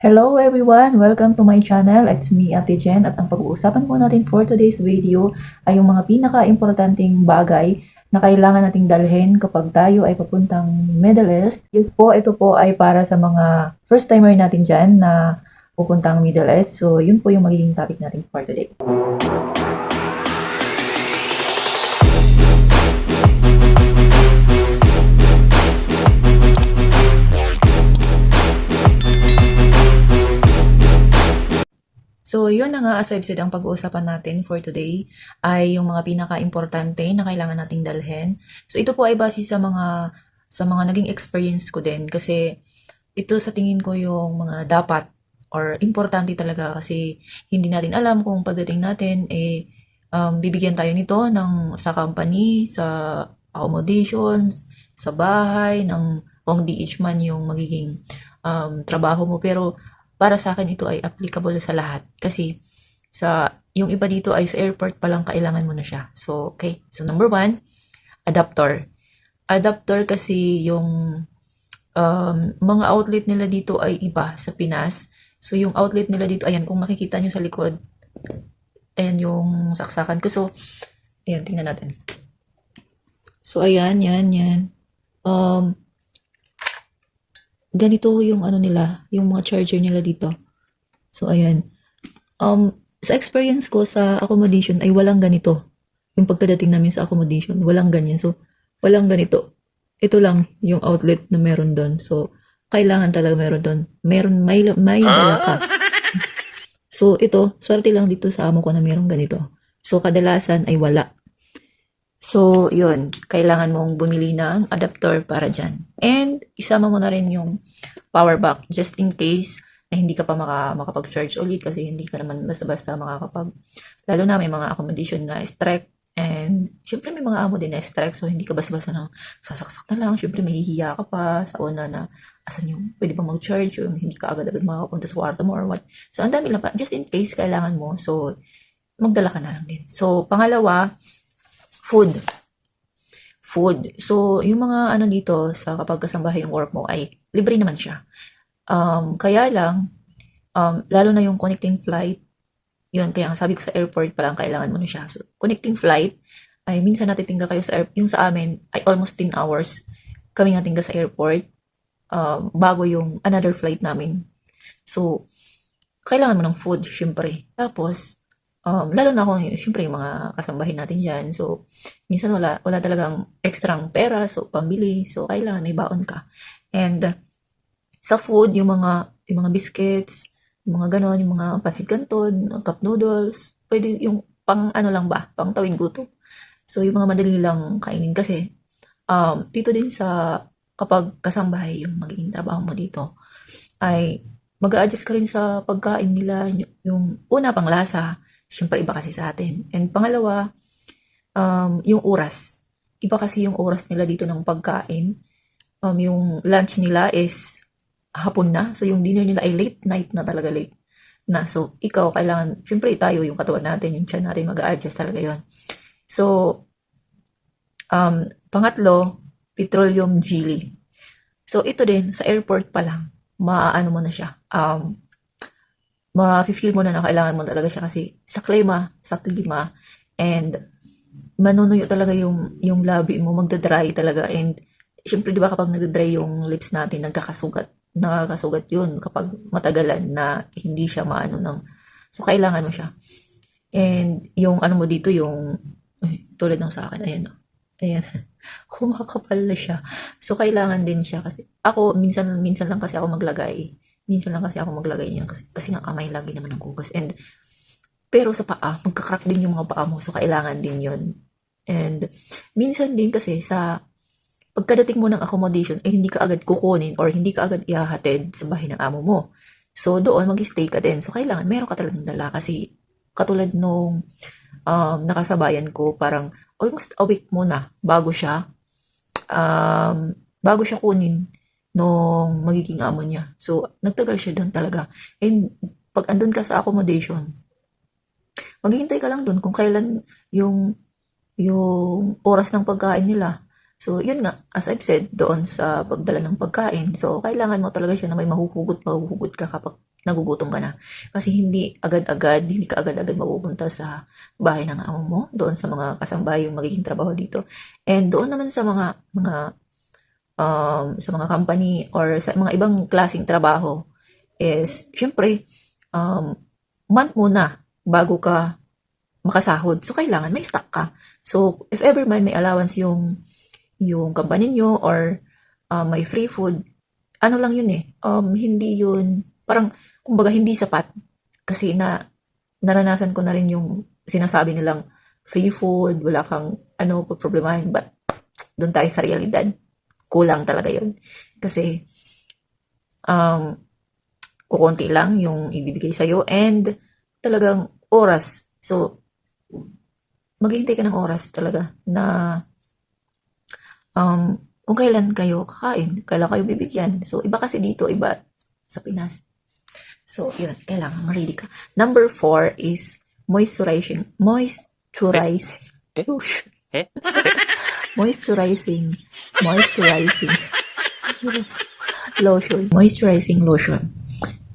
Hello everyone! Welcome to my channel. It's me, Ate Jen. At ang pag-uusapan po natin for today's video ay yung mga pinaka-importanting bagay na kailangan nating dalhin kapag tayo ay papuntang Middle East. Yes po, ito po ay para sa mga first timer natin dyan na pupuntang Middle East. So, yun po yung magiging topic natin for today. So, yun na nga, as I've said, ang pag-uusapan natin for today ay yung mga pinaka-importante na kailangan nating dalhin. So, ito po ay base sa mga naging experience ko din kasi ito sa tingin ko yung mga dapat or importante talaga kasi hindi natin alam kung pagdating natin bibigyan tayo nito sa company, sa accommodations, sa bahay, kung di each man yung magiging trabaho mo. Pero para sa akin ito ay applicable sa lahat kasi yung iba dito ay sa airport pa lang kailangan mo na siya. So, okay. So, number 1, adapter. Adapter kasi yung mga outlet nila dito ay iba sa Pinas. So, yung outlet nila dito, ayan, kung makikita nyo sa likod, ayan yung saksakan ko. So, ayan, tingnan natin. So, ayan, yan. Ganito yung ano nila, yung mga charger nila dito. So, ayan. Sa experience ko sa accommodation ay walang ganito. Yung pagkadating namin sa accommodation, walang ganyan. So, walang ganito. Ito lang yung outlet na meron doon. So, kailangan talaga meron doon. May dala ka. So, ito, swerte lang dito sa amo ko na meron ganito. So, kadalasan ay wala. So, yun. Kailangan mong bumili ng adapter para dyan. And, isama mo na rin yung power bank just in case na hindi ka pa makapag-charge ulit kasi hindi ka naman basta-basta lalo na may mga accommodation na strike and syempre may mga amo din na strike so hindi ka basta-basta na sasaksak na lang. Syempre may hihiya ka pa sa una na asan yung pwede ba mag-charge yung hindi ka agad-agad makapunta sa kwarto mo or what. So, ang dami lang pa. Just in case kailangan mo. So, magdala ka na lang din. So, pangalawa, food. So, yung mga ano dito sa kapag kasambahay yung work mo ay libre naman siya. Kaya lang, lalo na yung connecting flight, yun, kaya sabi ko sa airport pa lang kailangan mo na siya. So, connecting flight, ay minsan natitingga kayo yung sa amin ay almost 10 hours kami natingga sa airport bago yung another flight namin. So, kailangan mo ng food, syempre. Tapos, lalo na kung syempre yung mga kasambahin natin dyan. So, minsan wala talagang extrang pera. So, pambili. So, kailangan may baon ka. And, sa food, yung mga biscuits, yung mga ganon, yung mga pansit canton, cup noodles, pwede yung pang ano lang ba, pang tawid gutom. So, yung mga madali lang kainin kasi, dito din kapag kasambahay yung magiging trabaho mo dito, ay mag-a-adjust ka rin sa pagkain nila, yung una pang lasa, syempre iba kasi sa atin. And pangalawa, yung oras. Iba kasi yung oras nila dito ng pagkain. Yung lunch nila is hapon na. So, yung dinner nila ay late night na talaga, late na. So, ikaw, kailangan, syempre tayo, yung katawan natin, yung tiyan natin, mag-a-adjust talaga yon. So, pangatlo, petroleum jelly. So, ito din, sa airport pa lang, maaano mo na siya. Ma-feel mo na kailangan mo talaga siya kasi sa klima, and manunuyo talaga yung labi mo, magdadry talaga. And, syempre, di ba kapag nagdadry yung lips natin, nakakasugat yun kapag matagalan na hindi siya so, kailangan mo siya. And, yung ano mo dito, tulad ng sa akin, ayan. Kumakapal na siya. So, kailangan din siya kasi, ako, minsan lang kasi ako maglagay. Niyan kasi nga kamay lagi naman ang hugas. And, pero sa paa, magkakrak din yung mga paa mo. So, kailangan din yun. And, minsan din kasi pagkadating mo ng accommodation, hindi ka agad kukunin or hindi ka agad ihahatid sa bahay ng amo mo. So, doon mag-stay ka din. So, kailangan, meron ka talagang dala kasi katulad nung nakasabayan ko, parang almost a week muna bago siya kunin nung magiging amo niya. So, nagtagal siya doon talaga. And, pag andun ka sa accommodation, maghihintay ka lang doon kung kailan yung oras ng pagkain nila. So, yun nga, as I've said, doon sa pagdala ng pagkain. So, kailangan mo talaga siya na may mahuhugot ka kapag nagugutom ka na. Kasi hindi ka agad-agad mapupunta sa bahay ng amo mo, doon sa mga kasambahay yung magiging trabaho dito. And doon naman sa sa mga company or sa mga ibang klaseng trabaho is, syempre, month muna bago ka makasahod. So, kailangan may stock ka. So, if ever may allowance yung company nyo or may free food, ano lang yun eh, hindi yun, parang, kumbaga, hindi sapat. Kasi naranasan ko na rin yung sinasabi nilang free food, wala kang, problemahin, but doon tayo sa realidad. Kulang talaga yun. Kasi, kukunti lang yung ibibigay sa'yo and talagang oras. So, maghihintay ka ng oras talaga na kung kailan kayo kakain, kailan kayo bibigyan. So, iba kasi dito, iba sa Pinas. So, yun, kailangan ready ka. Number 4 is moisturizing lotion. Moisturizing lotion.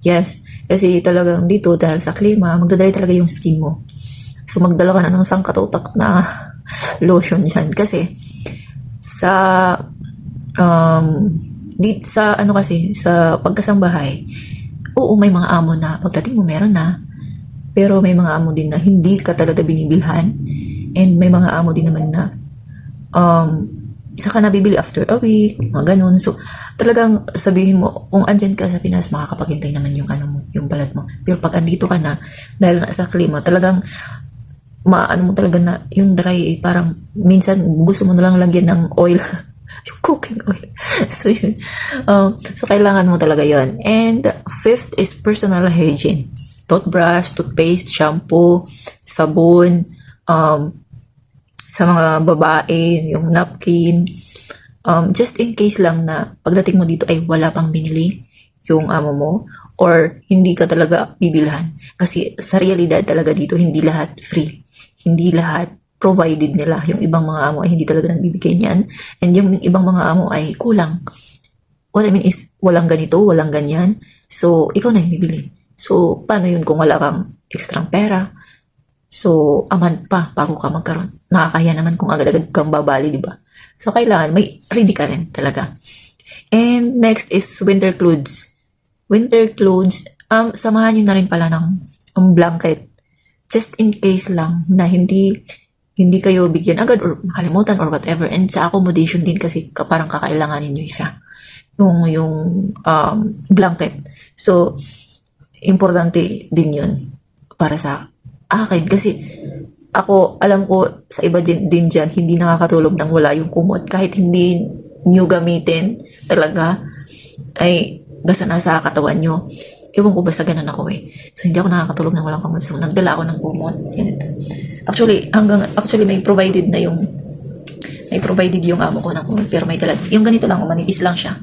Yes, kasi talagang dito dahil sa klima, magdadry talaga yung skin mo. So, magdala ka na ng sangkatutak na lotion dyan. Kasi, sa sa pagkasambahay, oo, may mga amo na pagdating mo meron na, pero may mga amo din na hindi ka talaga binibilhan, and may mga amo din naman na isa ka nabibili after a week, mga ganun. So, talagang sabihin mo, kung andyan ka sa Pinas, makakapaghintay naman yung yung balat mo. Pero pag andito ka na, dahil sa klima, talagang mo talaga na yung dry, parang minsan gusto mo na lang lagyan ng oil, yung cooking oil. So, yun. So, kailangan mo talaga yon. And 5th is personal hygiene. Toothbrush, toothpaste, shampoo, sabon, sa mga babae, yung napkin. Just in case lang na pagdating mo dito ay wala pang binili yung amo mo or hindi ka talaga bibilhan. Kasi sa realidad talaga dito, hindi lahat free. Hindi lahat provided nila. Yung ibang mga amo ay hindi talaga nagbibigay niyan. And yung ibang mga amo ay kulang. What I mean is, walang ganito, walang ganyan. So, ikaw na yung bibili. So, paano yun kung wala kang extra pera? So, aman pa bago ka magkaroon. Nakakaya naman kung agad-agad kang babali, di ba? So, kailangan may ready ka rin talaga. And next is winter clothes. Winter clothes, samahan nyo na rin pala ng blanket. Just in case lang na hindi kayo bigyan agad or makalimutan or whatever. And sa accommodation din kasi parang kakailanganin nyo siya. Yung blanket. So, importante din yun para sa akin. Kasi ako, alam ko sa iba din dyan, hindi nakakatulog nang wala yung kumot. Kahit hindi nyo gamitin talaga, ay basta nasa katawan nyo. Ewan ko, basta ganun ako eh. So, hindi ako nakakatulog nang walang kumot. So, nagdala ako ng kumot. Actually, may provided yung amo ko ng kumot. Pero may dala. Yung ganito lang, manipis lang siya.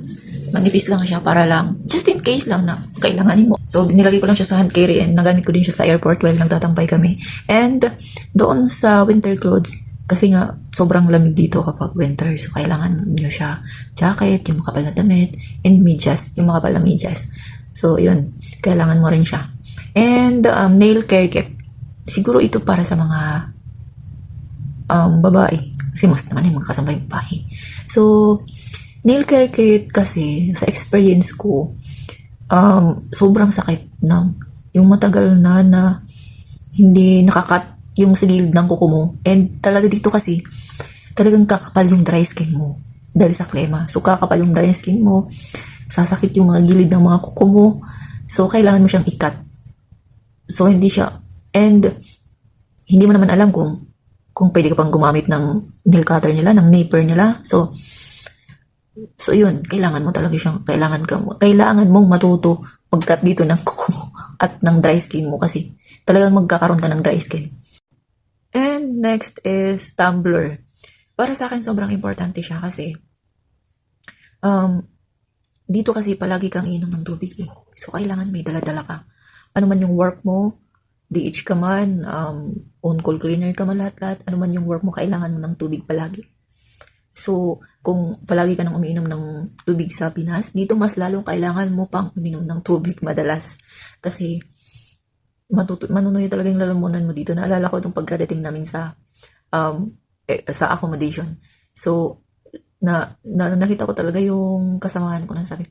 Para lang, just in case lang na kailanganin mo. So, nilagay ko lang siya sa hand carry and nagamit ko din siya sa airport while nagtatampay kami. And doon sa winter clothes, kasi nga sobrang lamig dito kapag winter. So, kailangan nyo siya jacket, yung makapal na damit, and medyas, yung makapal na medyas. So, yun. Kailangan mo rin siya. And nail care kit. Siguro ito para sa mga babae. Kasi most naman yung mga kasabay babae. So, nail care kit kasi, sa experience ko, sobrang sakit ng yung matagal na hindi nakakat yung sigilid ng kuko mo. And talaga dito kasi, talagang kakapal yung dry skin mo dahil sa klema. So, kakapal yung dry skin mo, sasakit yung mga gilid ng mga kuko mo. So, kailangan mo siyang ikat. So, hindi siya, and hindi mo naman alam kung pwede ka pang gumamit ng nail cutter nila, ng nipper nila. So, yun, kailangan mo talaga siyang, kailangan mong matuto mag-cut dito ng kuko mo at ng dry skin mo kasi talagang magkakaroon ka ng dry skin. And next is tumbler. Para sa akin, sobrang importante siya kasi dito kasi palagi kang inom ng tubig eh. So, kailangan may dala-dala ka. Ano man yung work mo, DH ka man, on-call cleaner ka man, lahat-lahat. Ano man yung work mo, kailangan mo ng tubig palagi. So, kung palagi ka nang umiinom ng tubig sa Pinas, dito mas lalong kailangan mo pang uminom ng tubig madalas. Kasi manunuyo talaga yung lalamunan mo dito. Naalala ko itong pagkadating namin sa accommodation. So, nakita ko talaga yung kasamahan ko na sabi,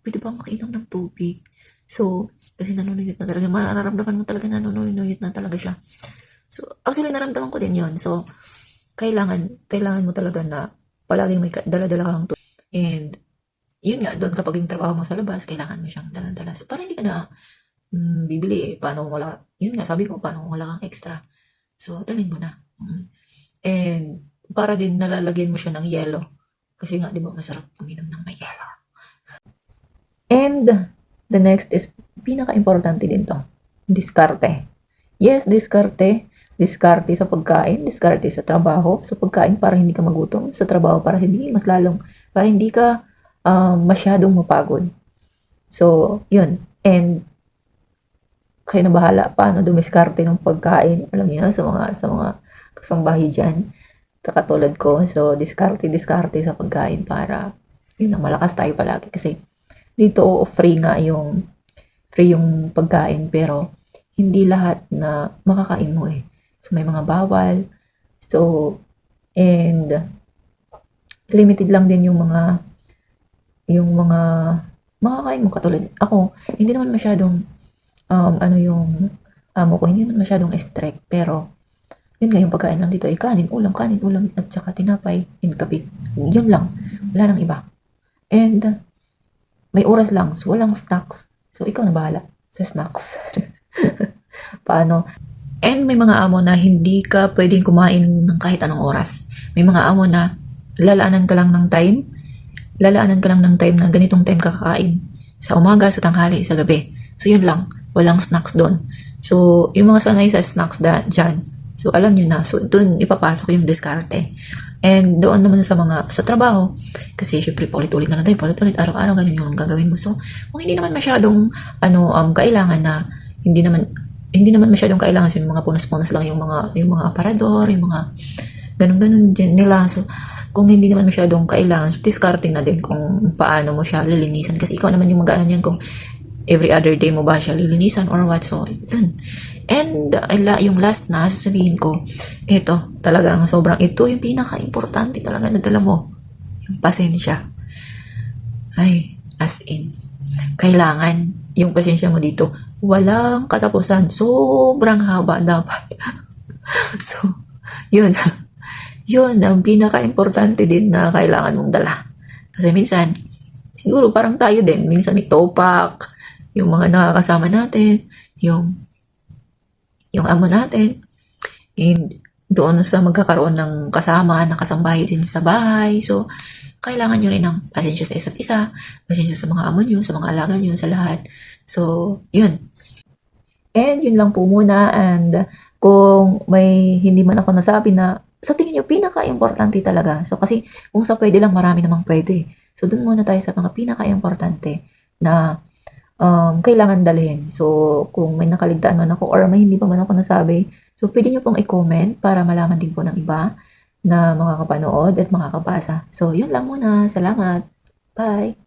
pwede ba makainom ng tubig? So, kasi nanunuyot na talaga. Mararamdaman mo talaga nanunuyot na talaga siya. So, actually, naramdaman ko din yon. So, kailangan mo talaga na palaging may dala-dala kang tubig. And, yun nga, doon kapag yung trabaho mo sa labas, kailangan mo siyang dala-dala. So, para hindi ka na bibili, paano kung wala, yun nga, sabi ko, paano kung wala kang extra. So, dalhin mo na. And, para din nalalagyan mo siya ng yelo. Kasi nga, di ba, masarap uminom ng may yelo. And, the next is, pinaka-importante din to, diskarte. Yes, diskarte. Diskarte sa pagkain, diskarte sa trabaho, sa pagkain para hindi ka magutom, sa trabaho para hindi ka masyadong mapagod. So, yun. And, kayo na bahala paano dumiskarte ng pagkain. Alam niyo na, sa mga kasambahay dyan, katulad ko. So, diskarte sa pagkain para, yun na, malakas tayo palagi. Kasi, dito, free yung pagkain, pero, hindi lahat na makakain mo eh. So, may mga bawal. So, and limited lang din yung mga makakain mo. Katulad ako, hindi naman masyadong yung amo ko, hindi naman masyadong strict. Pero, yun nga yung pagkain lang dito ay kanin, ulam, at saka tinapay, and kape. Yun lang. Wala nang iba. And, may oras lang. So, walang snacks. So, ikaw na bahala sa snacks. Paano? And may mga amo na hindi ka pwedeng kumain ng kahit anong oras. May mga amo na lalaanan ka lang ng time na ganitong time ka kakain. Sa umaga, sa tanghali, sa gabi. So yun lang, walang snacks doon. So yung mga sanay sa snacks dyan, so alam nyo na, so doon ipapasok yung diskarte. And doon naman sa trabaho, kasi syempre paulit-ulit na lang tayo, paulit-ulit, araw-araw ganun yung gagawin mo. So kung hindi naman masyadong kailangan na, hindi naman masyadong kailangan yung mga punas-punas lang yung mga aparador, yung mga ganun-ganun din nila. So, kung hindi naman masyadong kailangan, so discarding na din kung paano mo siya lilinisan. Kasi ikaw naman yung mag-ano niyan kung every other day mo ba siya lilinisan or what. So, dun. And, yung last na, sasabihin ko, ito, talagang ito yung pinaka-importante talaga na dala mo. Yung pasensya. Ay, as in, kailangan yung pasensya mo dito walang katapusan. Sobrang haba dapat. So, yun. Yun ang pinaka-importante din na kailangan mong dala. Kasi minsan, siguro parang tayo din, minsan may topak, yung mga nakakasama natin, yung amo natin, and doon sa magkakaroon ng kasama, ng kasambahay din sa bahay. So, kailangan nyo rin ng pasensya sa isa't isa, pasensya sa mga amo nyo, sa mga alaga nyo, sa lahat. So, yun. And yun lang po muna. And kung may hindi man ako nasabi na sa tingin nyo, pinaka-importante talaga. So, kasi kung sa pwede lang, marami namang pwede. So, dun muna tayo sa mga pinaka-importante na kailangan dalhin. So, kung may nakaligtaan man ako or may hindi pa man ako nasabi, so pwede nyo pong i-comment para malaman din po ng iba na mga kapanood at mga kabasa. So, yun lang muna. Salamat. Bye!